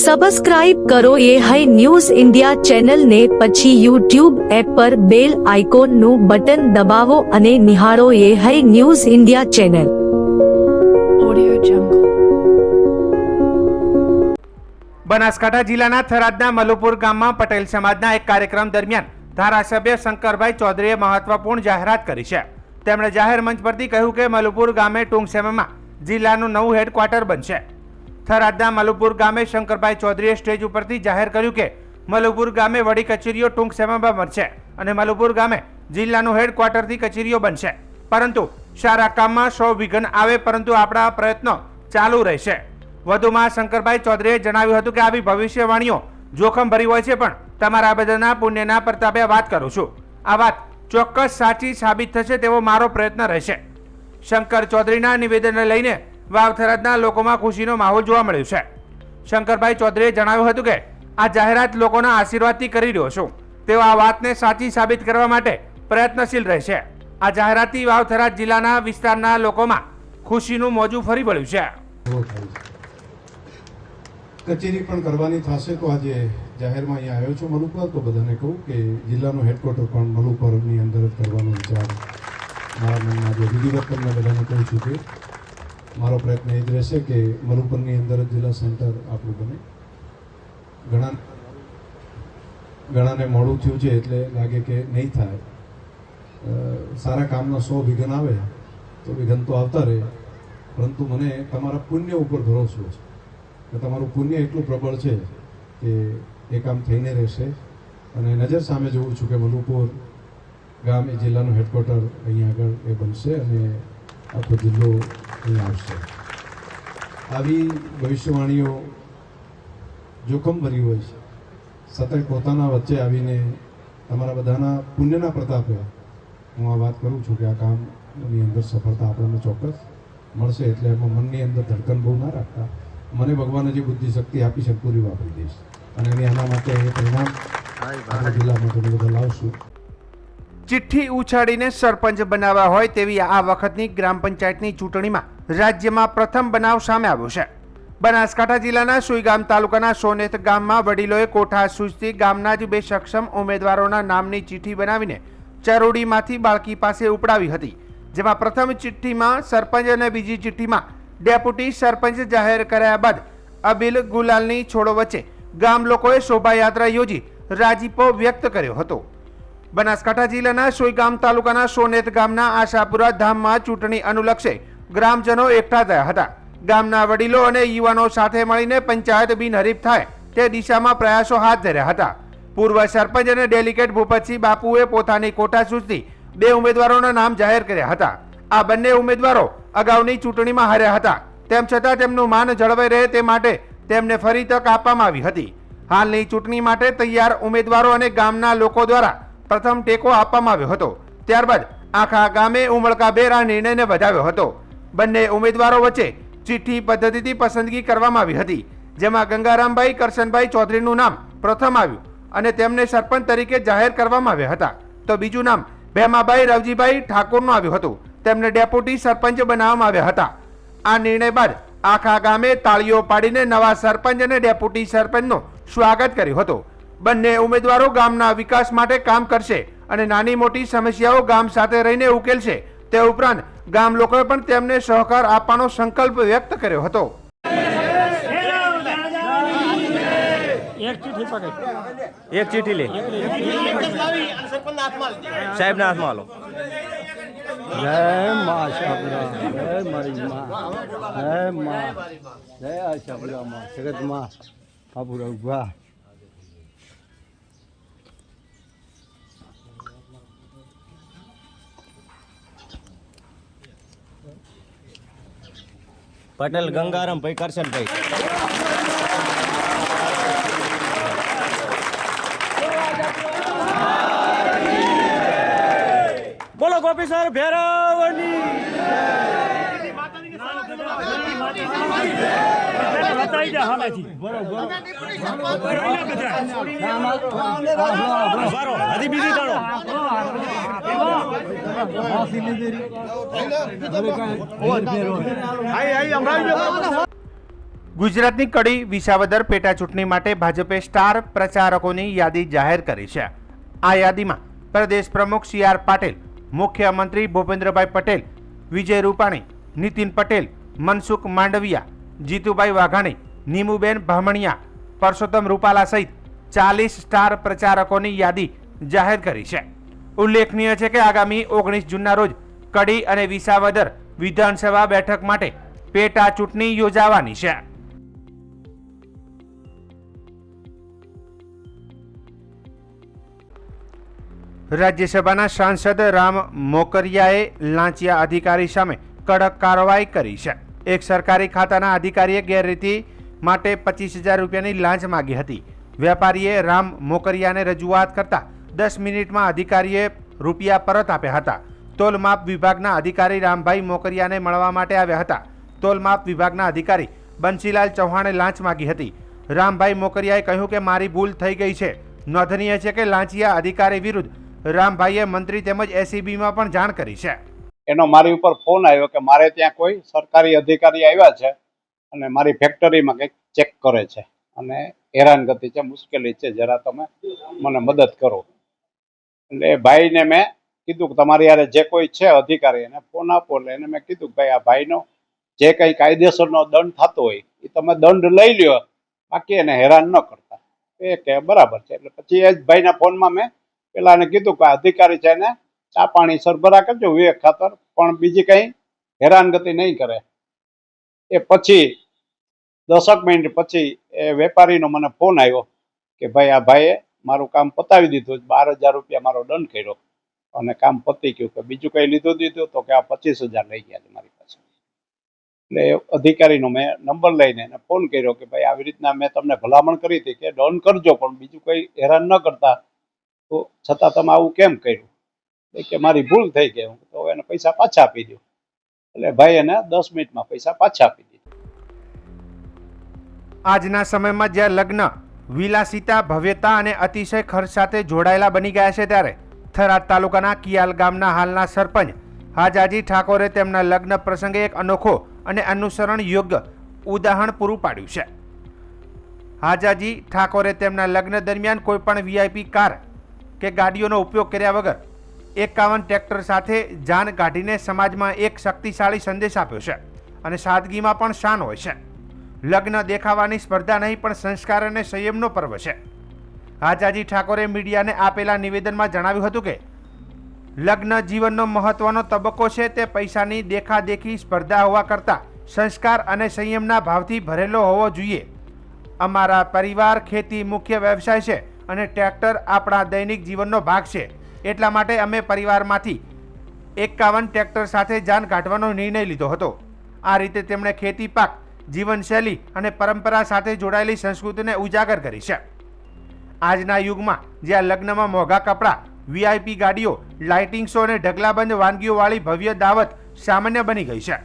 Subscribe કરો એ hi news India ચેનલને, પછી યુટ્યુબ એપ પર બેલ આઇકોનનું બટન દબાવો અને નિહાળો એ hi news India channel. Banaskantha જિલ્લાના થરાદના મલુપુર ગામમાં પટેલ સમાજના એક કાર્યક્રમ દરમિયાન ધારાસભ્ય શંકરભાઈ ચૌધરીએ મહત્વપૂર્ણ જાહેરાત કરી છે. તેમણે જાહેર મંચ પરથી કહ્યું કે મલુપુર ગામે ટૂંક સમયમાં જિલ્લાનું નવું હેડક્વાર્ટર બનશે. થરાદના મલુપુર ગામે શંકરભાઈ ચૌધરીએ સ્ટેજ ઉપરથી જાહેર કર્યું કે મલુપુર ગામે વડી કચેરીઓ ટૂંક સમયમાં બનશે અને મલુપુર ગામે જિલ્લાનું હેડક્વાર્ટરથી કચેરીઓ બનશે. પરંતુ સારા કામમાં 100 વિઘ્ન આવે, પરંતુ આપણા પ્રયત્નો ચાલુ રહેશે. વધુમાં શંકરભાઈ ચૌધરીએ જણાવ્યું હતું કે આવી ભવિષ્યવાણીઓ જોખમભરી હોય છે, પણ તમારા બધાના પુણ્યના પ્રતાપે વાત કરું છું. આ વાત ચોક્કસ સાચી સાબિત થશે તેવો મારો પ્રયત્ન રહેશે. શંકર ચૌધરીના નિવેદનને લઈને વાવ થરાદના લોકોમાં ખુશીનો માહોલ જોવા મળ્યો છે. શંકરભાઈ ચૌધરીએ જણાવ્યું હતું કે આ જાહેરાત લોકોના આશીર્વાદથી કરી રહ્યો છું. તેઓ આ વાતને સાચી સાબિત કરવા માટે પ્રયત્નશીલ રહેશે. આ જાહેરાતથી વાવ થરાદ જિલ્લાના વિસ્તારના લોકોમાં ખુશીનું મોજું ફરી વળ્યું છે. કચેરી પણ કરવાની થશે, તો આજે જાહેરમાં અહીંયા આવ્યો છું મલુપર. તો બધાને કહું કે જિલ્લાનું હેડક્વાર્ટર પણ મલુપરની અંદર જ કરવાનો વિચાર મારા મનમાં આજે વિધિવત તમને બધાને કહું છું કે મારો પ્રયત્ન એ જ રહેશે કે મલુપરની અંદર જ જિલ્લા સેન્ટર આપણું બને. ઘણાને મોડું થયું છે એટલે લાગે કે નહીં થાય. સારા કામના 100 વિઘ્ન આવે તો વિઘ્ન તો આવતા રહે, પરંતુ મને તમારા પુણ્ય ઉપર ભરોસો છે કે તમારું પુણ્ય એટલું પ્રબળ છે કે એ કામ થઈને રહેશે. અને નજર સામે જોઉં છું કે મલુપુર ગામ એ જિલ્લાનું હેડક્વાર્ટર અહીંયા આગળ એ બનશે અને આખો જિલ્લો અહીંયા આવશે. આવી ભવિષ્યવાણીઓ જોખમભરી હોય છે, છતાંય પોતાના વચ્ચે આવીને તમારા બધાના પુણ્યના પ્રતાપે હું આ વાત કરું છું કે આ કામની અંદર સફળતા આપણને ચોક્કસ મળશે. એટલે એમાં મનની અંદર ધડકન બહુ ના રાખતા, મને ભગવાને જે બુદ્ધિ શક્તિ આપી છે પૂરી વાપરી દઈશ અને એની આના માટે એ પરિણામ આપણા જિલ્લામાં તમે બધા લાવશું. ચિઠ્ઠી ઉછાળીને સરપંચ બનાવવા હોય તેવી આ વખતની ગ્રામ પંચાયતની ચૂંટણીમાં રાજ્યમાં પ્રથમ બનાવ સામે આવ્યો છે. બનાસકાંઠા જિલ્લાના સુઈગામ તાલુકાના સોનેત ગામમાં વડીલોએ કોઠા સૂઝથી ગામના જ 2 સક્ષમ ઉમેદવારોના નામની ચિઠ્ઠી બનાવીને ચરોડીમાંથી બાળકી પાસે ઉપડાવી હતી. જેમાં પ્રથમ ચિઠ્ઠીમાં સરપંચ અને બીજી ચિઠ્ઠીમાં ડેપ્યુટી સરપંચ જાહેર કર્યા બાદ અબીલ ગુલાલની છોડો વચ્ચે ગામ લોકોએ શોભાયાત્રા યોજી રાજીપો વ્યક્ત કર્યો હતો. બનાસકાંઠા જિલ્લાના સુઈગામ તાલુકાના સોનેત ગામના આશાપુરા ધામમાં ચૂંટણી અનુલક્ષે ગ્રામજનો એકઠા થયા હતા. ગામના વડીલો અને યુવાનો સાથે મળીને પંચાયત બિનહરીફ થાય તે દિશામાં પ્રયાસો હાથ ધર્યા હતા. પૂર્વ સરપંચ અને ડેલિગેટ ભૂપતસિંહ બાપુએ પોતાની કોઠા સૂઝથી 2 ઉમેદવારોના નામ જાહેર કર્યા હતા. આ બંને ઉમેદવારો અગાઉની ચૂંટણીમાં હાર્યા હતા. તેમ છતાં તેમનું માન જળવાઈ રહે તે માટે તેમને ફરી તક આપવામાં આવી હતી. હાલની ચૂંટણી માટે તૈયાર ઉમેદવારો અને ગામના લોકો દ્વારા પ્રથમ ટેકો આપવામાં આવ્યો હતો. ત્યારબાદ આખા ગામે ઉમળકાભેર આ નિર્ણયને વધાવ્યો હતો. બંને ઉમેદવારો વચ્ચે ચિઠ્ઠી પદ્ધતિથી પસંદગી કરવામાં આવી હતી, જેમાં ગંગારામભાઈ કરશનભાઈ ચૌધરીનું નામ પ્રથમ આવ્યું અને તેમને સરપંચ તરીકે જાહેર કરવામાં આવ્યા હતા. તો બીજું નામ ભેમાભાઈ રવજીભાઈ ઠાકોરનું આવ્યું હતું. તેમને ડેપ્યુટી સરપંચ બનાવવામાં આવ્યા હતા. આ નિર્ણય બાદ આખા ગામે તાળીઓ પાડીને નવા સરપંચ અને ડેપ્યુટી સરપંચનું સ્વાગત કર્યું હતું. બંને ઉમેદવારો ગામના વિકાસ માટે કામ કરશે અને નાની મોટી સમસ્યાઓ ગામ સાથે રહીને ઉકેલશે. તે ઉપરાંત ગામ લોકોએ પણ તેમને સહકાર આપવાનો સંકલ્પ વ્યક્ત કર્યો હતો. એક ચીઠી લે સાહેબ ના હાથમાં આલો. જય માં આશાપુરા, જય મારી માં, જય માં, જય આશાપુરા માં, જગત માં આપુરા ઉભા. પટેલ ગંગારામભાઈ કરશનભાઈ. બોલો ગોપીસર ભેરવની ગુજરાતની કડી વિસાવદર પેટા ચૂંટણી માટે ભાજપે સ્ટાર પ્રચારકોની યાદી જાહેર કરી છે. આ યાદીમાં પ્રદેશ પ્રમુખ સી.આર. પાટીલ, મુખ્યમંત્રી ભૂપેન્દ્રભાઈ પટેલ, વિજય રૂપાણી, નીતિન પટેલ, મનસુખ માંડવિયા, જીતુભાઈ વાઘાણી, નીમુબેન બામણિયા, પરસોત્તમ રૂપાલા સહિત 40 સ્ટાર પ્રચારકોની યાદી જાહેર કરી છે. ઉલ્લેખનીય છે કે આગામી 19 જૂનના રોજ કડી અને વિસાવદર વિધાનસભા બેઠક માટે પેટા ચૂંટણી યોજાવાની છે. રાજ્યસભાના સાંસદ રામ મોકરિયાએ લાંચિયા અધિકારી સામે કડક કાર્યવાહી કરી છે. એક સરકારી ખાતાના અધિકારીએ ગેરરીતિ માટે 25,000 રૂપિયાની લાંચ માંગી હતી. વેપારીએ રામ મોકરિયાને રજૂઆત કરતા 10 મિનિટમાં અધિકારીએ રૂપિયા પરત આપ્યા હતા. તોલમાપ વિભાગના અધિકારી રામભાઈ મોકરિયાને મળવા માટે આવ્યા હતા. તોલમાપ વિભાગના અધિકારી બંસીલાલ ચૌહાણે લાંચ માંગી હતી. રામભાઈ મોકરિયાએ કહ્યું કે મારી ભૂલ થઈ ગઈ છે. નોંધનીય છે કે લાંચિયા અધિકારી વિરુદ્ધ રામભાઈએ મંત્રી તેમજ એસીબીમાં પણ જાણ કરી છે. એનો મારી ઉપર ફોન આવ્યો કે મારે ત્યાં કોઈ સરકારી અધિકારી આવ્યા છે અને મારી ફેક્ટરીમાં કંઈક ચેક કરે છે અને હેરાનગતિ છે, મુશ્કેલી છે, જરા તમે મને મદદ કરો. એટલે ભાઈને મેં કીધું કે તમારી યારે જે કોઈ છે અધિકારી એને ફોન આપો. એટલે એને મેં કીધું કે ભાઈ આ ભાઈનો જે કંઈ કાયદેસરનો દંડ થતો હોય એ તમે દંડ લઈ લ્યો, બાકી એને હેરાન ન કરતા. એ કે બરાબર છે. એટલે પછી એ જ ભાઈના ફોનમાં મેં પેલાને કીધું કે અધિકારી છે એને ચા પાણી સરભરા કરજો વિવેક ખાતર, પણ બીજી કંઈ હેરાનગતિ નહીં કરે. એ પછી 10 મિનિટ પછી એ વેપારીનો મને ફોન આવ્યો કે ભાઈ આ ભાઈએ મારું કામ પતાવી દીધું, 12,000 રૂપિયા મારો દંડ કર્યો અને કામ પતી ગયું. કે બીજું કંઈ દીધું તો કે આ 25,000 લઈ ગયા છે મારી પાસે. એટલે અધિકારીનો મેં નંબર લઈને એને ફોન કર્યો કે ભાઈ આવી રીતના મેં તમને ભલામણ કરી હતી કે દંડ કરજો પણ બીજું કંઈ હેરાન ન કરતા, તો છતાં તમે આવું કેમ કર્યું? કે મારી ભૂલ થઈ ગઈ, તો એને પૈસા પાછા આપી દો. એટલે ભાઈ એને 10 મિનિટમાં પૈસા પાછા આપી દીધા. આજના સમયમાં જ્યાં લગ્ન વિલાસિતા, ભવ્યતા અને અતિશય ખર્ચ સાથે જોડાયેલા બની ગયા છે, ત્યારે થરાદ તાલુકાના કિયાલ ગામના હાલના સરપંચ હાજાજી ઠાકોરે તેમના લગ્ન પ્રસંગે એક અનોખો અને અનુસરણ યોગ્ય ઉદાહરણ પૂરું પાડ્યું છે. હાજાજી ઠાકોરે તેમના લગ્ન દરમિયાન કોઈ પણ વીઆઈપી કાર કે ગાડીઓનો ઉપયોગ કર્યા વગર 51 ટ્રેક્ટર સાથે જાન કાઢીને સમાજમાં એક શક્તિશાળી સંદેશ આપ્યો છે. અને સાદગીમાં પણ શાન હોય છે. લગ્ન દેખાવાની સ્પર્ધા નહીં પણ સંસ્કાર અને સંયમનો પર્વ છે. હાજાજી ઠાકોરે મીડિયાને આપેલા નિવેદનમાં જણાવ્યું હતું કે લગ્ન જીવનનો મહત્વનો તબક્કો છે. તે પૈસાની દેખાદેખી સ્પર્ધા હોવા કરતાં સંસ્કાર અને સંયમના ભાવથી ભરેલો હોવો જોઈએ. અમારા પરિવાર ખેતી મુખ્ય વ્યવસાય છે અને ટ્રેક્ટર આપણા દૈનિક જીવનનો ભાગ છે. એટલા માટે અમે પરિવારમાંથી 51 ટ્રેક્ટર સાથે જાન કાઢવાનો નિર્ણય લીધો હતો. આ રીતે તેમણે ખેતી પાક, જીવનશૈલી અને પરંપરા સાથે જોડાયેલી સંસ્કૃતિને ઉજાગર કરી છે. આજના યુગમાં જ્યાં લગ્નમાં મોંઘા કપડાં, વીઆઈપી ગાડીઓ, લાઇટિંગ શો અને ઢગલાબંધ વાનગીઓવાળી ભવ્ય દાવત સામાન્ય બની ગઈ છે,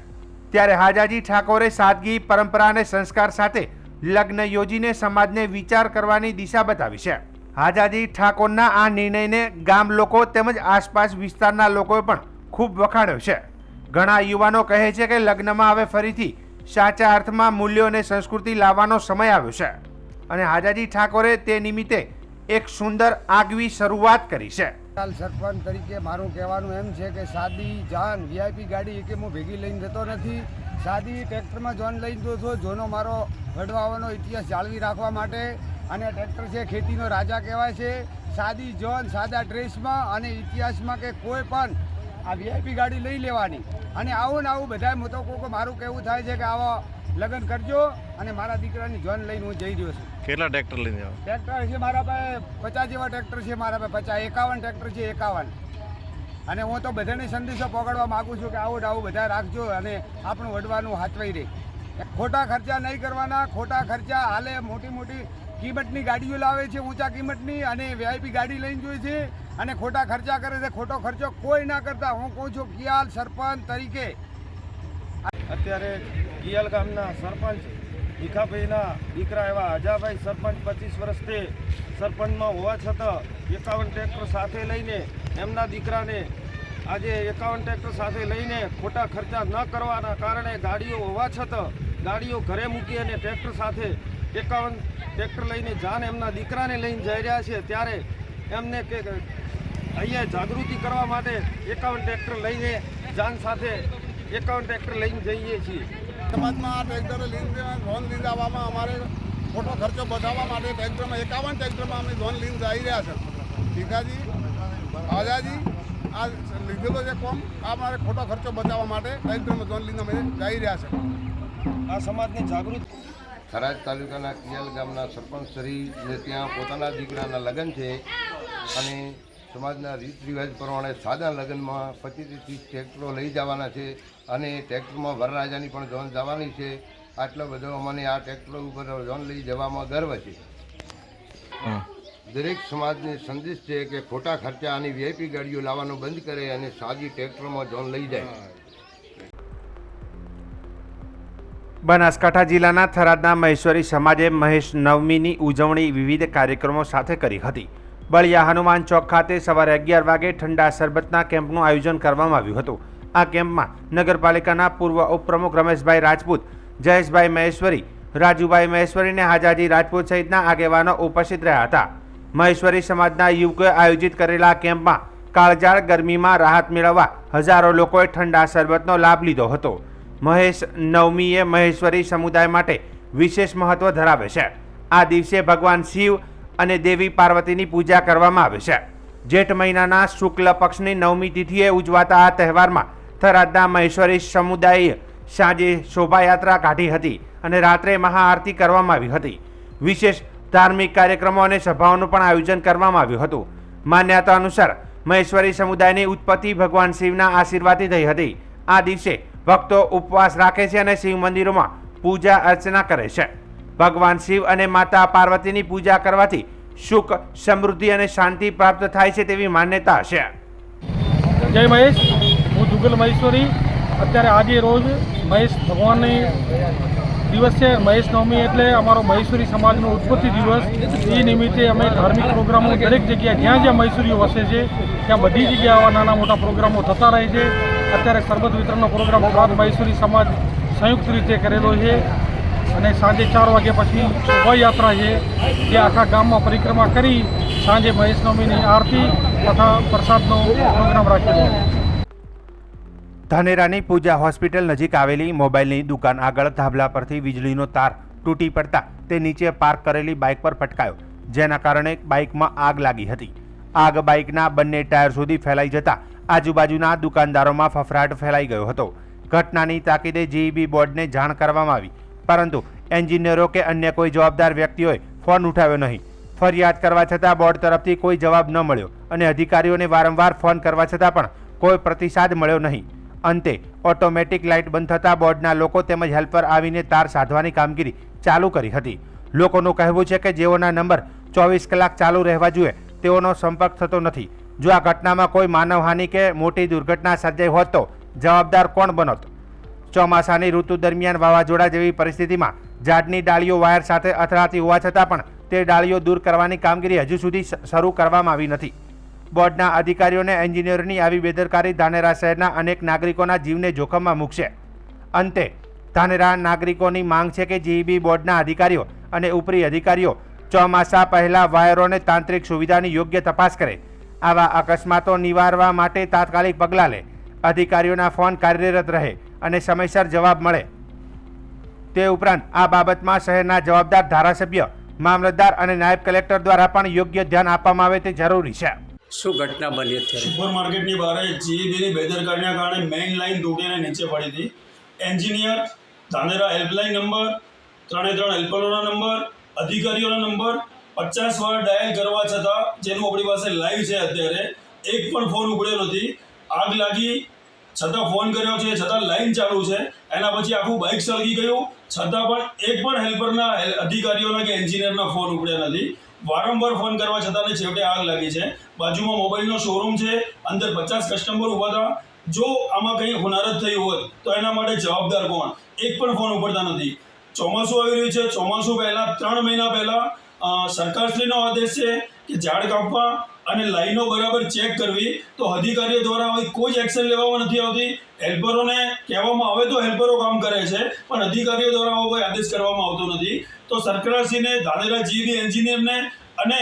ત્યારે હાજાજી ઠાકોરે સાદગી, પરંપરા અને સંસ્કાર સાથે લગ્ન યોજીને સમાજને વિચાર કરવાની દિશા બતાવી છે. હાજાજી ઠાકોરના આ નિર્ણયને ગામ લોકો તેમજ આસપાસ વિસ્તારના લોકોએ પણ ખૂબ વખાણ્યો છે. ઘણા યુવાનો કહે છે કે લગ્નમાં હવે ફરીથી સાચા અર્થમાં મૂલ્યો અને સંસ્કૃતિ લાવવાનો સમય આવ્યો છે અને હાજાજી ઠાકોરે તે નિમિત્તે એક સુંદર આગવી શરૂઆત કરી છે. સરપંચ તરીકે મારું કહેવાનું એમ છે કે સાદી જાન વીઆઈપી ગાડી એક હું ભેગી લઈને જતો નથી. સાદી ટ્રેક્ટરમાં જોન લઈને જતો છું. જોનો મારો વડવાવાનો ઇતિહાસ જાળવી રાખવા માટે. અને ટ્રેક્ટર છે ખેતીનો રાજા કહેવાય છે. સાદી જોન, સાદા ડ્રેસમાં અને ઇતિહાસમાં કે કોઈ પણ આ વીઆઈપી ગાડી લઈ લેવાની. અને આવું ને આવું બધાય હું તો કોઈ મારું કહેવું થાય છે કે આવા લગ્ન કરજો. અને મારા દીકરાની જોન લઈને હું જઈ રહ્યો છું. કેટલા ટ્રેક્ટર લઈને જાવ? ટ્રેક્ટર છે મારા પાસે 50 જેવા ટ્રેક્ટર છે મારા પાસે. 51 ટ્રેક્ટર છે, 51. અને હું તો બધાને સંદેશો પહોંચાડવા માગું છું કે આવું ને આવું બધા રાખજો અને આપણું વડવાનું હાથવાઈ રહે. ખોટા ખર્ચા નહીં કરવાના. ખોટા ખર્ચા હાલે મોટી મોટી કિંમતની ગાડીઓ લાવે છે, ઊંચા કિંમતની, અને વીઆઈપી ગાડી લઈને જોઈએ છે અને ખોટા ખર્ચા કરે છે. ખોટો ખર્ચો કોઈ ના કરતા હું કહું છું કિયાલ સરપંચ તરીકે. અત્યારે કિયાલ ગામના સરપંચ ભીખાભાઈના દીકરા એવા અજાભાઈ સરપંચ 25 વર્ષથી સરપંચમાં હોવા છતાં 51 ટ્રેક્ટર સાથે લઈને એમના દીકરાને આજે 51 ટ્રેક્ટર સાથે લઈને ખોટા ખર્ચા ન કરવાના કારણે ગાડીઓ હોવા છતાં ગાડીઓ ઘરે મૂકી અને ટ્રેક્ટર સાથે 51 ટ્રેક્ટર લઈને જાન એમના દીકરાને લઈને જઈ રહ્યા છે, ત્યારે એમને કે અહીંયા જાગૃતિ કરવા માટે 51 ટ્રેક્ટર લઈને જાન સાથે 51 ટ્રેક્ટર લઈને જઈએ છીએ. સમાજમાં આ ટ્રેક્ટર લોન લીધાવામાં અમારે ખોટો ખર્ચો બચાવવા માટે ટ્રેક્ટરમાં 51 ટ્રેક્ટરમાં અમે લોન લઈને જઈ રહ્યા છે. ભીખાજી આજાજી આ લીધેલો છે કોમ, આ અમારે ખોટો ખર્ચો બચાવવા માટે ટ્રેક્ટરમાં લોન લઈને અમે જઈ રહ્યા છે. આ સમાજની જાગૃતિ. થરાદ તાલુકાના કિયાલ ગામના સરપંચ શ્રીને ત્યાં પોતાના દીકરાના લગ્ન છે અને સમાજના રીત રિવાજ પ્રમાણે સાદા લગ્નમાં 25 થી 30 ટ્રેક્ટરો લઈ જવાના છે અને ટ્રેક્ટરમાં વરરાજાની પણ ઝોન જવાની છે. આટલો બધો અમને આ ટ્રેક્ટરો ઉપર ઝોન લઈ જવામાં ગર્વ છે. દરેક સમાજને સંદેશ છે કે ખોટા ખર્ચા અને વીઆઈપી ગાડીઓ લાવવાનું બંધ કરે અને સાદી ટ્રેક્ટરોમાં ઝોન લઈ જાય. બનાસકાંઠા જિલ્લાના થરાદના મહેશ્વરી સમાજે મહેશ નવમીની ઉજવણી વિવિધ કાર્યક્રમો સાથે કરી હતી. બળિયા હનુમાન ચોક ખાતે સવારે 11 વાગે ઠંડા શરબતના કેમ્પનું આયોજન કરવામાં આવ્યું હતું. આ કેમ્પમાં નગરપાલિકાના પૂર્વ ઉપપ્રમુખ રમેશભાઈ રાજપૂત, જયેશભાઈ મહેશ્વરી, રાજુભાઈ મહેશ્વરી અને હાજાજી રાજપૂત સહિતના આગેવાનો ઉપસ્થિત રહ્યા હતા. મહેશ્વરી સમાજના યુવકોએ આયોજિત કરેલા કેમ્પમાં કાળઝાળ ગરમીમાં રાહત મેળવવા હજારો લોકોએ ઠંડા શરબતનો લાભ લીધો હતો. મહેશ નવમીએ મહેશ્વરી સમુદાય માટે વિશેષ મહત્વ ધરાવે છે. આ દિવસે ભગવાન શિવ અને દેવી પાર્વતીની પૂજા કરવામાં આવે છે. જેઠ મહિનાના શુક્લ પક્ષની નવમી તિથિએ ઉજવાતા આ તહેવારમાં થરાદના મહેશ્વરી સમુદાયે સાંજે શોભાયાત્રા કાઢી હતી અને રાત્રે મહાઆરતી કરવામાં આવી હતી. વિશેષ ધાર્મિક કાર્યક્રમો અને સભાઓનું પણ આયોજન કરવામાં આવ્યું હતું. માન્યતા અનુસાર મહેશ્વરી સમુદાયની ઉત્પત્તિ ભગવાન શિવના આશીર્વાદથી થઈ હતી. આ દિવસે ભક્તો ઉપવાસ રાખે છે અને શિવ મંદિરોમાં પૂજા અર્ચના કરે છે. ભગવાન શિવ અને માતા પાર્વતીની પૂજા કરવાથી સુખ, સમૃદ્ધિ અને શાંતિ પ્રાપ્ત થાય છે તેવી માન્યતા છે. જય મહેશ. હું જુગલ મહેશ્વરી. અત્યારે આજે રોજ મહેશ ભગવાનની દિવસ છે. મહેશ નવમી એટલે અમારો મહેશ્વરી સમાજનો ઉત્પત્તિ દિવસ. એ નિમિત્તે અમે ધાર્મિક પ્રોગ્રામો દરેક જગ્યાએ જ્યાં જ્યાં મહેશ્વરીઓ વસે છે ત્યાં બધી જગ્યાએ આવા નાના મોટા પ્રોગ્રામો થતા રહે છે. અત્યારે શરબત વિતરણનો પ્રોગ્રામ પ્રાંત મહેશ્વરી સમાજ સંયુક્ત રીતે કરેલો છે અને સાંજે 4 વાગ્યા પછી શોભાયાત્રા છે જે આખા ગામમાં પરિક્રમા કરી સાંજે મહેશ નવમીની આરતી તથા પ્રસાદનો પ્રોગ્રામ રાખેલો છે. ધાનેરાની પૂજા હોસ્પિટલ નજીક આવેલી મોબાઈલની દુકાન આગળ થાંભલા પરથી વીજળીનો તાર તૂટી પડતા તે નીચે પાર્ક કરેલી બાઇક પર પટકાયો, જેના કારણે બાઇકમાં આગ લાગી હતી. આગ બાઇકના બંને ટાયર સુધી ફેલાઈ જતા આજુબાજુના દુકાનદારોમાં ફફડાટ ફેલાઈ ગયો હતો. ઘટનાની તાકીદે જીઈબી બોર્ડને જાણ કરવામાં આવી, પરંતુ એન્જિનિયરો કે અન્ય કોઈ જવાબદાર વ્યક્તિઓએ ફોન ઉઠાવ્યો નહીં. ફરિયાદ કરવા છતાં બોર્ડ તરફથી કોઈ જવાબ ન મળ્યો અને અધિકારીઓને વારંવાર ફોન કરવા છતાં પણ કોઈ પ્રતિસાદ મળ્યો નહીં. અંતે ઓટોમેટિક લાઇટ બંધ થતાં બોર્ડના લોકો તેમજ હેલ્પર આવીને તાર સાધવાની કામગીરી ચાલુ કરી હતી. લોકોનું કહેવું છે કે જેઓના નંબર 24 કલાક ચાલુ રહેવા જોઈએ તેઓનો સંપર્ક થતો નથી. જો આ ઘટનામાં કોઈ માનવહાનિ કે મોટી દુર્ઘટના સર્જાઈ હોત તો જવાબદાર કોણ બનોત? ચોમાસાની ઋતુ દરમિયાન વાવાઝોડા જેવી પરિસ્થિતિમાં ઝાડની ડાળીઓ વાયર સાથે અથડાતી હોવા છતાં પણ તે ડાળીઓ દૂર કરવાની કામગીરી હજુ સુધી શરૂ કરવામાં આવી નથી. બોર્ડના અધિકારીઓને એન્જિનિયરોની આવી બેદરકારી ધાનેરા શહેરના અનેક નાગરિકોના જીવને જોખમમાં મૂકશે. અંતે ધાનેરા નાગરિકોની માંગ છે કે જીઈબી બોર્ડના અધિકારીઓ અને ઉપરી અધિકારીઓ ચોમાસા પહેલા વાયરોને તાંત્રિક સુવિધાની યોગ્ય તપાસ કરે, આવા અકસ્માતો નિવારવા માટે તાત્કાલિક પગલાં લે, અધિકારીઓના ફોન કાર્યરત રહે અને સમયસર જવાબ મળે. તે ઉપરાંત આ બાબતમાં શહેરના જવાબદાર ધારાસભ્ય, મામલતદાર અને નાયબ કલેક્ટર દ્વારા પણ યોગ્ય ધ્યાન આપવામાં આવે તે જરૂરી છે. શું ઘટના બની અત્યારે? સુપર માર્કેટની બહાર જીઈબીની બેદરકારીના કારણે મેઇન લાઇન તૂટીને નીચે પડી હતી. એન્જિનિયર, ધાનેરા હેલ્પલાઇન નંબર, 3 હેલ્પરોના નંબર, અધિકારીઓના નંબર 50 વાર ડાયલ કરવા છતાં, જેનું આપણી પાસે લાઈવ છે અત્યારે, એક પણ ફોન ઉપડ્યો નથી. આગ લાગી છતાં ફોન કર્યો છે, છતાં લાઈન ચાલુ છે. એના પછી આખું બાઇક સળગી ગયું, છતાં પણ એક પણ હેલ્પરના, અધિકારીઓના કે એન્જિનિયરના ફોન ઉપડ્યા નથી. વારંવાર ફોન કરવા છતાં છેવટે આગ લાગી છે. બાજુમાં મોબાઈલનો શોરૂમ છે, અંદર 50 કસ્ટમર ઊભા હતા. જો આમાં કંઈ હોનારત થઈ હોત તો એના માટે જવાબદાર કોણ? એક પણ ફોન ઉપડતા નથી. ચોમાસું આવી રહ્યું છે. ચોમાસું પહેલાં 3 મહિના પહેલાં સરકારશ્રીનો આદેશ છે કે ઝાડ કાપવા અને લાઈનો બરાબર ચેક કરવી, તો અધિકારીઓ દ્વારા હવે કોઈ જ એક્શન લેવામાં નથી આવતી. હેલ્પરોને કહેવામાં આવે તો હેલ્પરો કામ કરે છે, પણ અધિકારીઓ દ્વારા કોઈ આદેશ કરવામાં આવતો નથી. તો સરકારશ્રીને, ધાનેરા જીબી એન્જિનિયરને અને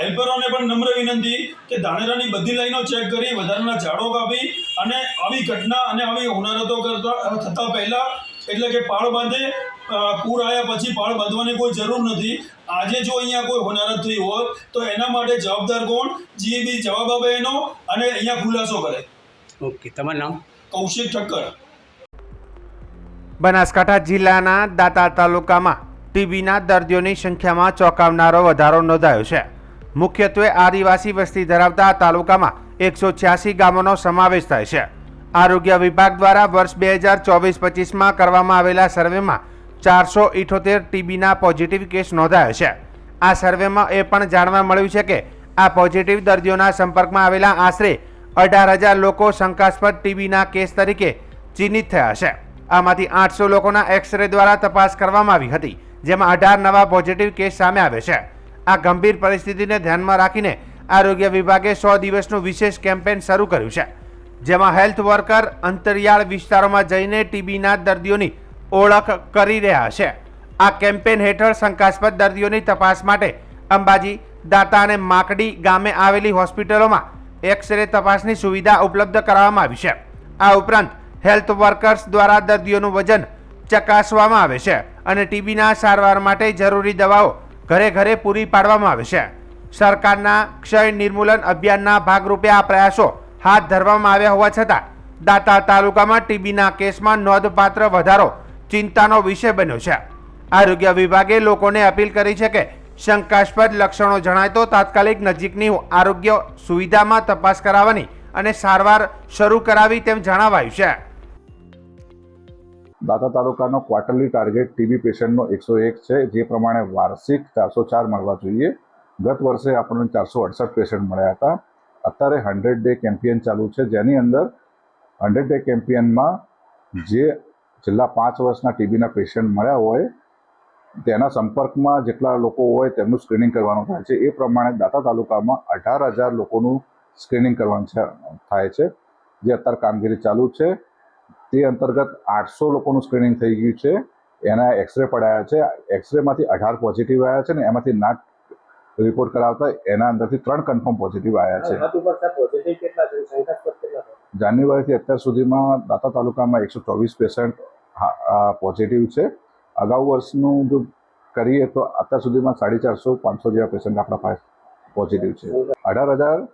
હેલ્પરોને પણ નમ્ર વિનંતી કે ધાનેરાની બધી લાઈનો ચેક કરી, વધારાના ઝાડો કાપી અને આવી ઘટના અને આવી હોનારતો થતા પહેલા, એટલે કે પાળ બાંધે. પૂર આવ્યા પછી પાળ બાંધવાની કોઈ જરૂર નથી. આજે જો અહીંયા કોઈ હોનારત થઈ હોત તો એના માટે જવાબદાર કોણ? જીબી જવાબ આપે એનો અને અહીંયા ખુલાસો કરે. ઓકે, તમારું નામ? કૌશિક ઠક્કર. બનાસકાંઠા જિલ્લાના દાંતા તાલુકામાં ટીબીના દર્દીઓની સંખ્યામાં ચોંકાવનારો વધારો નોંધાયો છે. મુખ્યત્વે આદિવાસી વસ્તી ધરાવતા આ તાલુકામાં 186 ગામોનો સમાવેશ થાય છે. આરોગ્ય વિભાગ દ્વારા વર્ષ 2024-25માં કરવામાં આવેલા સર્વેમાં 478 ટીબીના પોઝિટિવ કેસ નોંધાયા છે. આ સર્વેમાં એ પણ જાણવા મળ્યું છે કે આ પોઝિટિવ દર્દીઓના સંપર્કમાં આવેલા આશરે 18,000 લોકો શંકાસ્પદ ટીબીના કેસ તરીકે ચિહ્નિત થયા છે. આમાંથી 800 લોકોના એક્સરે દ્વારા તપાસ કરવામાં આવી હતી, જેમાં 18 નવા પોઝિટિવ કેસ સામે આવે છે. આ ગંભીર પરિસ્થિતિને ધ્યાનમાં રાખીને આરોગ્ય વિભાગે 100 દિવસનું વિશેષ કેમ્પેન શરૂ કર્યું છે, જેમાં હેલ્થ વર્કર અંતરિયાળ વિસ્તારોમાં જઈને ટીબીના દર્દીઓની ઓળખ કરી રહ્યા છે. આ કેમ્પેન હેઠળ શંકાસ્પદ દર્દીઓની તપાસ માટે અંબાજી, દાંતા અને માકડી ગામે આવેલી હોસ્પિટલોમાં એક્સરે તપાસની સુવિધા ઉપલબ્ધ કરાવવામાં આવી છે. આ ઉપરાંત હેલ્થ વર્કર્સ દ્વારા દર્દીઓનું વજન ચકાસવામાં આવે છે અને ટીબીના સારવાર માટે જરૂરી દવાઓ ઘરે ઘરે પૂરી પાડવામાં આવે છે. સરકારના ક્ષય નિર્મૂલન અભિયાનના ભાગરૂપે આ પ્રયાસો હાથ ધરવામાં આવ્યા હોવા છતાં દાંતા તાલુકામાં ટીબીના કેસમાં નોંધપાત્ર વધારો ચિંતાનો વિષય બન્યો છે. આરોગ્ય વિભાગે લોકોને અપીલ કરી છે કે શંકાસ્પદ લક્ષણો જણાય તો તાત્કાલિક નજીકની આરોગ્ય સુવિધામાં તપાસ કરાવવાની અને સારવાર શરૂ કરાવી તેમ જણાવાયું છે. દાંતા તાલુકાનો ક્વાર્ટરલી ટાર્ગેટ ટીબી પેશન્ટનો 101 છે, જે પ્રમાણે વાર્ષિક 404 મળવા જોઈએ. ગત વર્ષે આપણને 468 પેશન્ટ મળ્યા હતા. અત્યારે 100 ડે કેમ્પેન ચાલુ છે, જેની અંદર 100 ડે કેમ્પેનમાં જે છેલ્લા 5 વર્ષના ટીબીના પેશન્ટ મળ્યા હોય તેના સંપર્કમાં જેટલા લોકો હોય તેમનું સ્ક્રીનિંગ કરવાનું થાય છે. એ પ્રમાણે દાંતા તાલુકામાં 18,000 લોકોનું સ્ક્રીનિંગ કરવાનું થાય છે, જે અત્યારે કામગીરી ચાલુ છે. તે અંતર્ગત 800 લોકોનું સ્ક્રીનિંગ થઈ ગયું છે. એના એક્સરે પડાયા છે. એક્સરેમાંથી 18 પોઝિટિવ આવ્યા છે ને એમાંથી નાટ રિપોર્ટ કરાવતા એના અંદરથી 3 કન્ફર્મ પોઝિટિવ આવ્યા છે. જાન્યુઆરીથી અત્યાર સુધીમાં દાંતા તાલુકામાં 124 પેશન્ટ પોઝિટિવ છે. અગાઉ વર્ષનું જો કરીએ તો અત્યાર સુધીમાં 450-500 જેવા પેશન્ટ આપણા પાસે પોઝિટિવ છે. 18,000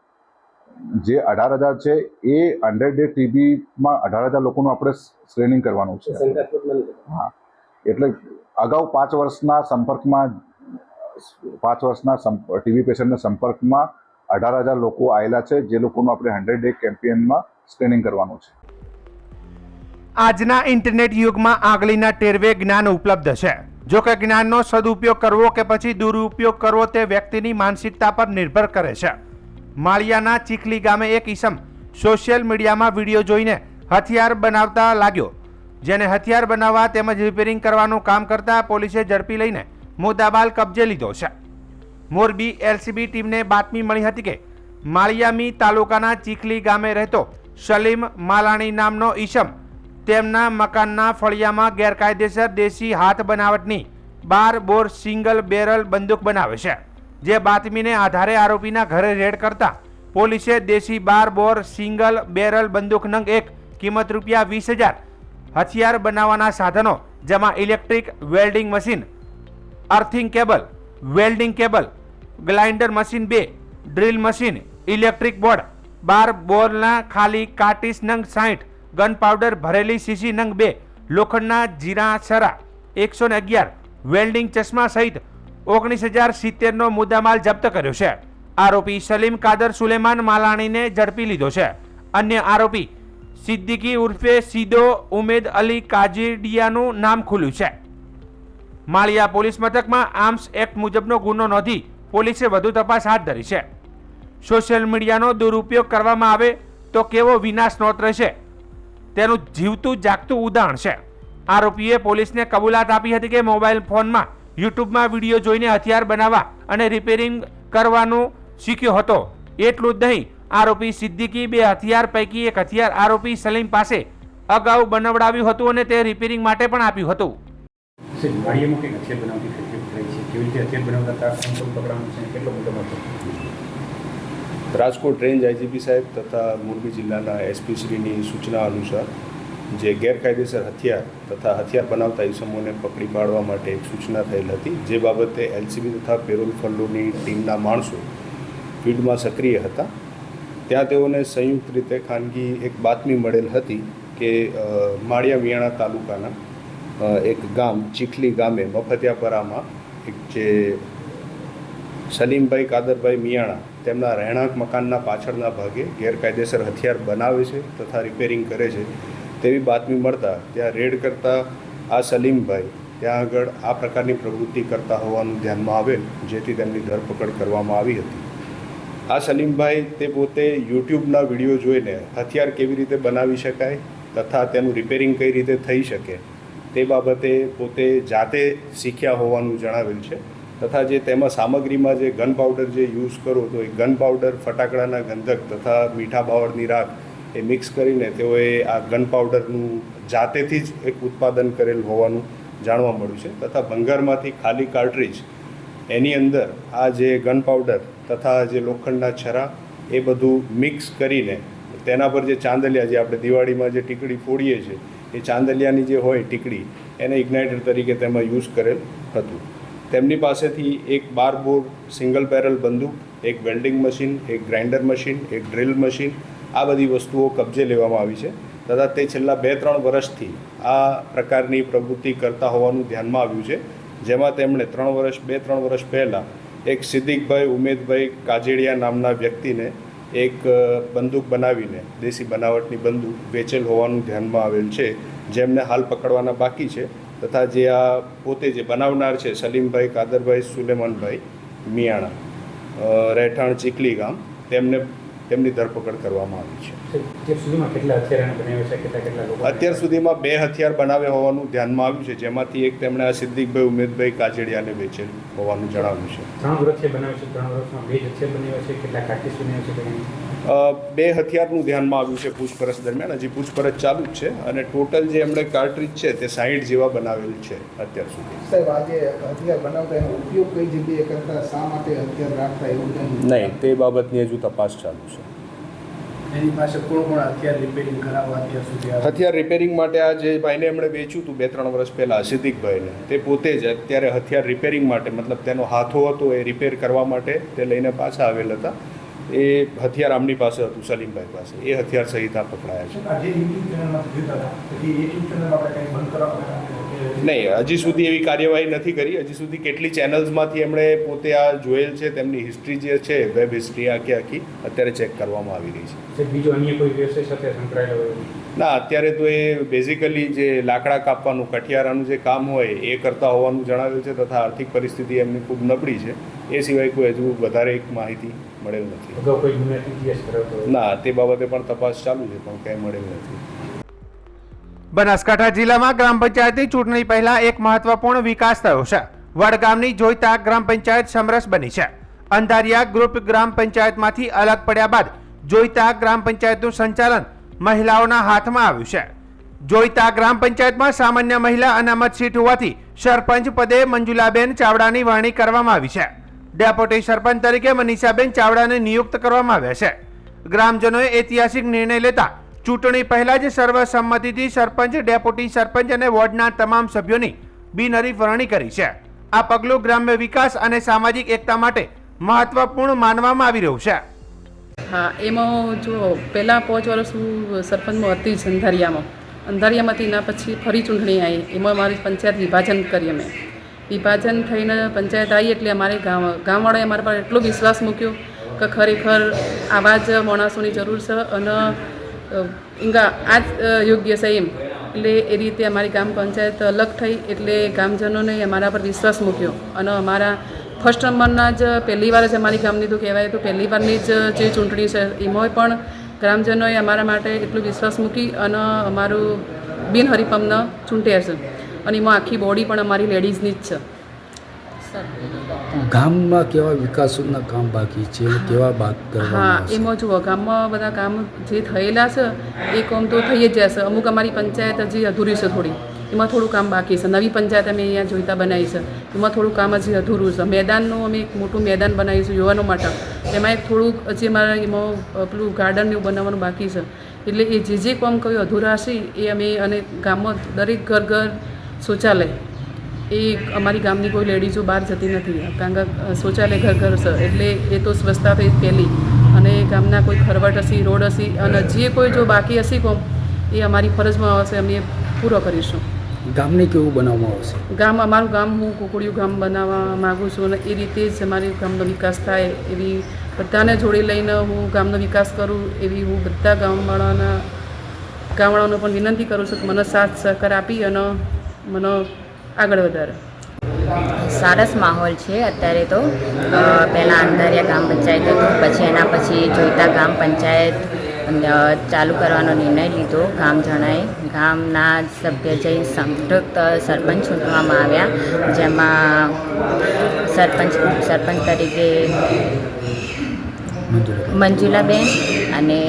જે 18,000 છે એ 100 ડે ટીબીમાં 18,000 લોકોનું આપણે સ્ક્રીનિંગ કરવાનું છે. હા, એટલે અગાઉ 5 વર્ષના ટીબી પેશન્ટના સંપર્કમાં 18,000 લોકો આવેલા છે, જે લોકોનું આપણે 100 ડે કેમ્પેનમાં સ્ક્રીનિંગ કરવાનું છે. આજના ઇન્ટરનેટ યુગમાં આંગળીના ટેરવે જ્ઞાન ઉપલબ્ધ છે. જો કે જ્ઞાનનો સદુપયોગ કરવો કે પછી દુરુપયોગ કરવો તે વ્યક્તિની માનસિકતા પર નિર્ભર કરે છે. માળિયાના ચીખલી ગામે એક ઈસમ સોશિયલ મીડિયામાં વિડીયો જોઈને હથિયાર બનાવતા લાગ્યો, જેને હથિયાર બનાવવા તેમજ રિપેરિંગ કરવાનું કામ કરતા પોલીસે ઝડપી લઈને મુદ્દામાલ કબજે લીધો છે. મોરબી એલસીબી ટીમને બાતમી મળી હતી કે માળિયામી તાલુકાના ચીખલી ગામે રહેતો સલીમ માલાણી નામનો ઈસમ તેમના મકાનના ફળિયામાં ગેરકાયદેસર દેશી હાથ બનાવટની 12 બોર સિંગલ બેરલ બંદૂક બનાવે છે. જે બાતમીને આધારે આરોપીના ઘરે રેડ કરતા પોલીસે દેશી 12 બોર સિંગલ બેરલ બંદૂક નંગ 1 કિંમત ₹20,000, હથિયાર બનાવવાના સાધનો જેમાં electric welding machine, earthing cable, welding cable, grinder machine 2, drill machine, electric board, 12 બોરના ખાલી કાર્ટીસ નંગ 60, ગન પાવડર ભરેલી સીસી નંગ 2, લોખંડના જીરા છરા 111, વેલ્ડિંગ ચશ્મા સહિત 19,070નો મુદ્દામાલ જપ્ત કર્યો છે. આરોપી સલીમ કાદર સુલેમાન માલાણીને ઝડપી લીધો છે. અન્ય આરોપી સિદ્દીકી ઉર્ફે સીદો ઉમેદ અલી કાજીડિયાનું નામ ખુલ્યું છે. માળિયા પોલીસ મથકમાં આર્મ્સ એક્ટ મુજબનો ગુનો નોંધી પોલીસે વધુ તપાસ હાથ ધરી છે. સોશિયલ મીડિયાનો દુરુપયોગ કરવામાં આવે તો કેવો વિનાશ નોંધ રહેશે તેનું જીવતું જાગતું ઉદાહરણ છે. આરોપીએ પોલીસને કબૂલાત આપી હતી કે મોબાઈલ ફોનમાં યુટ્યુબમાં વિડીયો જોઈને હથિયાર બનાવવા અને રિપેરિંગ કરવાનું શીખ્યો હતો. એટલું જ નહીં, આરોપી સિદ્દીકી 2 હથિયાર પૈકી એક હથિયાર આરોપી સલીમ પાસે અગાઉ બનાવડાવ્યું હતું અને તે રિપેરિંગ માટે પણ આપ્યું હતું. રાજકોટ રેન્જ આઈજીપી સાહેબ તથા મોરબી જિલ્લાના એસપી શ્રીની સૂચના અનુસાર જે ગેરકાયદેસર હથિયાર તથા હથિયાર બનાવતા ઇસમોને પકડી પાડવા માટે એક સૂચના થયેલ હતી, જે બાબતે એલસીબી તથા પેરોલ ફલ્લોની ટીમના માણસો ફિલ્ડમાં સક્રિય હતા. ત્યાં તેઓને સંયુક્ત રીતે ખાનગી એક બાતમી મળેલ હતી કે માળિયા મિયાણા તાલુકાના એક ગામ ચીખલી ગામે મફતિયાપરામાં એક જે સલીમભાઈ કાદરભાઈ મિયાણા તેમના રહેણાંક મકાનના પાછળના ભાગે ગેરકાયદેસર હથિયાર બનાવે છે તથા રિપેરિંગ કરે છે તેવી બાતમી મળતા ત્યાં રેડ કરતા આ સલીમભાઈ ત્યાં આગળ આ પ્રકારની પ્રવૃત્તિ કરતા હોવાનું ધ્યાનમાં આવેલ, જેથી તેમની ધરપકડ કરવામાં આવી હતી. આ સલીમભાઈ તે પોતે યુટ્યુબના વિડીયો જોઈને હથિયાર કેવી રીતે બનાવી શકાય તથા તેનું રિપેરિંગ કઈ રીતે થઈ શકે તે બાબતે પોતે જાતે શીખ્યા હોવાનું જણાવેલ છે. તથા જે તેમાં સામગ્રીમાં જે ગન પાવડર જે યુઝ કરો તો એ ગન પાવડર ફટાકડાના ગંધક તથા મીઠા બાવળની રાખ એ મિક્સ કરીને તેઓએ આ ગન પાવડરનું જાતેથી જ એક ઉત્પાદન કરેલ હોવાનું જાણવા મળ્યું છે. તથા ભંગારમાંથી ખાલી કાર્ટ્રીજ એની અંદર આ જે ગન પાવડર તથા જે લોખંડના છરા એ બધું મિક્સ કરીને તેના પર જે ચાંદલિયા જે આપણે દિવાળીમાં જે ટીકડી ફોડીએ છીએ એ ચાંદલિયાની જે હોય ટીકડી એને ઇગ્નાઇટર તરીકે તેમાં યુઝ કરેલ હતું. તેમની પાસેથી એક 12 બોર સિંગલ બેરલ બંદૂક, એક વેલ્ડિંગ મશીન, એક ગ્રાઇન્ડર મશીન, એક ડ્રિલ મશીન આ બધી વસ્તુઓ કબજે લેવામાં આવી છે. તથા તે છેલ્લા 2-3 વર્ષથી આ પ્રકારની પ્રવૃત્તિ કરતા હોવાનું ધ્યાનમાં આવ્યું છે, જેમાં તેમણે 2-3 વર્ષ પહેલાં એક સિદ્દીકભાઈ ઉમેદભાઈ કાજેડિયા નામના વ્યક્તિને એક બંદૂક બનાવીને દેશી બનાવટની બંદૂક વેચેલ હોવાનું ધ્યાનમાં આવેલ છે, જેમને હાલ પકડવાના બાકી છે. તથા જે આ પોતે જે બનાવનાર છે સલીમભાઈ કાદરભાઈ સુલેમાનભાઈ મિયાણા રહેઠાણ ચીખલી ગામ તેમની ધરપકડ કરવામાં આવી છે. અત્યાર સુધીમાં 2 હથિયાર બનાવ્યા હોવાનું ધ્યાનમાં આવ્યું છે, જેમાંથી એક તેમણે આ સિદ્દીકભાઈ ઉમેદભાઈ કાજેડિયાને વેચેલ હોવાનું જણાવ્યું છે. 2 હથિયારનું ધ્યાનમાં આવ્યું છે પૂછપરછ દરમિયાન. હજી પૂછપરછ ચાલુ જ છે અને ટોટલ જે એમણે કાર્ટ્રીજ છે તે 60 જેવા બનાવેલ છે અત્યાર સુધી. સાહેબ, આજે હથિયાર બનાવતા એનો ઉપયોગ કઈ જગ્યાએ કરતા, શા માટે હથિયાર રાખતા એવું નહીં, તે બાબતની હજુ તપાસ ચાલુ છે. એની પાસે કોણ હથિયાર રિપેરિંગ કરાવવા અત્યાર સુધી હથિયાર રિપેરિંગ માટે આ જે ભાઈને એમણે વેચ્યું હતું 2-3 વર્ષ પહેલાં સિદ્દીકભાઈને, તે પોતે જ અત્યારે હથિયાર રિપેરિંગ માટે મતલબ તેનો હાથો હતો એ રિપેર કરવા માટે તે લઈને પાછા આવેલ હતા. એ હથિયાર આમની પાસે હતું સલીમભાઈ પાસે, એ હથિયાર સહિત આ પકડાયા છે. નહીં, હજી સુધી એવી કાર્યવાહી નથી કરી. હજી સુધી કેટલી ચેનલ્સમાંથી એમણે પોતે આ જોયેલ છે, તેમની હિસ્ટ્રી જે છે વેબ હિસ્ટ્રી આખી અત્યારે ચેક કરવામાં આવી રહી છે. બીજો અન્ય કોઈ વ્યવસાય સાથે સંકળાયેલો ના, અત્યારે તો એ બેઝિકલી જે લાકડા કાપવાનું કઠિયારાનું જે કામ હોય એ કરતા હોવાનું જણાવ્યું છે. તથા આર્થિક પરિસ્થિતિ એમની ખૂબ નબળી છે. એ સિવાય કોઈ હજુ વધારે એક માહિતી મળેલ નથી. ના, તે બાબતે પણ તપાસ ચાલુ છે, પણ કંઈ મળેલ નથી. બનાસકાંઠા જિલ્લામાં ગ્રામ પંચાયતની ચૂંટણી પહેલા એક મહત્વપૂર્ણ વિકાસ થયો છે. વડગામની જોઈતા ગ્રામ પંચાયત સમરસ બની છે. અંધારિયા ગ્રુપ ગ્રામ પંચાયતમાંથી અલગ પડ્યા બાદ જોઈતા ગ્રામ પંચાયતનું સંચાલન મહિલાઓના હાથમાં આવ્યું છે. જોઈતા ગ્રામ પંચાયતમાં સામાન્ય મહિલા અનામત સીટ હોવાથી સરપંચ પદે મંજુલાબેન ચાવડાની વરણી કરવામાં આવી છે. ડેપ્યુટી સરપંચ તરીકે મનીષાબેન ચાવડાને નિયુક્ત કરવામાં આવ્યા છે. ગ્રામજનોએ ઐતિહાસિક નિર્ણય લેતા ચૂંટણી પહેલા જ સર્વસંમતિથી સરપંચ, ડેપ્યુટી સરપંચ અને વોર્ડના તમામ સભ્યોની બિનહરીફ વરણી કરી છે. આ પગલું ગ્રામ્ય વિકાસ અને સામાજિક એકતા માટે મહત્વપૂર્ણ માનવામાં આવી રહ્યું છે. હા, એમાં જો પહેલાં 5 વર્ષ હું સરપંચમાં હતી જ અંધારિયામાંથી ના પછી ફરી ચૂંટણી આવી. એમાં મારી પંચાયત વિભાજન કરી. અમે વિભાજન થઈને પંચાયત આવી એટલે અમારે ગામવાળાએ અમારા પર એટલો વિશ્વાસ મૂક્યો કે ખરેખર આવા જ માણસોની જરૂર છે અને આ જ યોગ્ય છે એમ. એટલે એ રીતે અમારી ગ્રામ પંચાયત અલગ થઈ એટલે ગામજનોને અમારા પર વિશ્વાસ મૂક્યો અને અમારા ફર્સ્ટ નંબરના જ પહેલી વાર જ અમારી ગામની તો કહેવાય તો પહેલી વારની જ જે ચૂંટણી છે એમાં પણ ગ્રામજનોએ અમારા માટે એટલો વિશ્વાસ મૂકી અને અમારું બિનહરીફ અમને ચૂંટ્યા છે. અને એમાં આખી બોડી પણ અમારી લેડીઝની જ છે. ગામમાં કેવા વિકાસના કામ બાકી છે કેવા બાદ હા, કરવામાં આવશે? એમાં જુઓ ગામમાં બધા કામ જે થયેલા છે એ કામ તો થઈ જ જશે. અમુક અમારી પંચાયત હજી અધૂરી છે થોડી, એમાં થોડું કામ બાકી છે. નવી પંચાયત અમે અહીંયા જોઈતા બનાવી છે, એમાં થોડું કામ હજી અધૂરું છે. મેદાનનું અમે એક મોટું મેદાન બનાવીશું યુવાનો માટે, એમાં એક થોડુંક હજી અમારા એમાં પેલું ગાર્ડન એવું બનાવવાનું બાકી છે. એટલે એ જે કામ કયું અધૂરા હશે એ અમે, અને ગામમાં દરેક ઘર ઘર શૌચાલય, એ અમારી ગામની કોઈ લેડીઝો બહાર જતી નથી, કારણ કે શૌચાલય ઘર ઘર છે. એટલે એ તો સ્વચ્છતા થઈ પહેલી, અને ગામના કોઈ ખરવટ હશે, રોડ હશે, અને જે કોઈ જો બાકી હશે કોમ એ અમારી ફરજમાં આવશે, અમે પૂરો કરીશું. ગામને કેવું બનાવવામાં આવશે? ગામ, અમારું ગામ હું કોકડિયું ગામ બનાવવા માગું છું, અને એ રીતે જ અમારી ગામનો વિકાસ થાય એવી બધાને જોડે લઈને હું ગામનો વિકાસ કરું એવી હું બધા ગામડાઓને પણ વિનંતી કરું છું કે મને સાથ સહકાર આપી અને મને આગળ વધારે. સરસ માહોલ છે અત્યારે તો. પહેલાં અંધારિયા ગ્રામ પંચાયત હતું, પછી એના પછી જોઈતા ગ્રામ પંચાયત ચાલુ કરવાનો નિર્ણય લીધો. ગામ જણાએ ગામના સભ્ય જઈ સંતૃપ્ત સરપંચ ચૂંટવામાં આવ્યા, જેમાં સરપંચ તરીકે મંજુલાબેન અને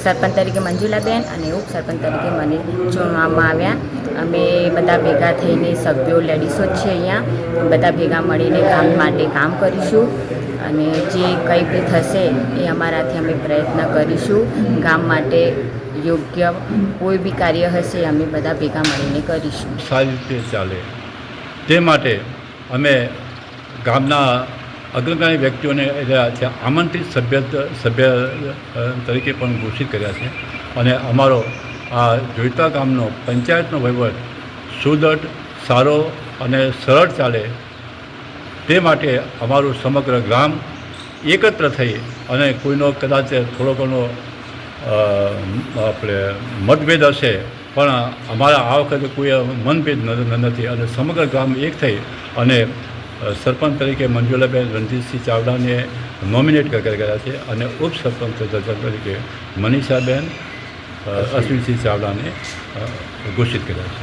સરપંચ તરીકે મંજુલાબેન અને ઉપસરપંચ તરીકે મને ચૂંટવામાં આવ્યા. અમે બધા ભેગા થઈને સભ્યો લેડીસો જ છે અહીંયા, બધા ભેગા મળીને ગામ માટે કામ કરીશું, અને જે કંઈ બી થશે એ અમારાથી અમે પ્રયત્ન કરીશું. ગામ માટે યોગ્ય કોઈ બી કાર્ય હશે અમે બધા ભેગા મળીને કરીશું. સારી રીતે ચાલે તે માટે અમે ગામના અગ્રગામી વ્યક્તિઓને આમંત્રિત સભ્ય તરીકે પણ ઘોષિત કર્યા છે, અને અમારો આ જોઈતા ગામનો પંચાયતનો વહીવટ સુદૃઢ, સારો અને સરળ ચાલે તે માટે અમારું સમગ્ર ગામ એકત્ર થઈ અને કોઈનો કદાચ થોડો ઘણો આપણે મતભેદ હશે, પણ અમારા આ વખતે કોઈ મનભેદ નથી, અને સમગ્ર ગામ એક થઈ અને સરપંચ તરીકે મંજુલાબેન રણજીતસિંહ ચાવડાને નોમિનેટ કર્યા છે, અને ઉપસરપંચ તરીકે મનીષાબેન અશ્વિનસિંહ ચાવડાને ઘોષિત કર્યા છે.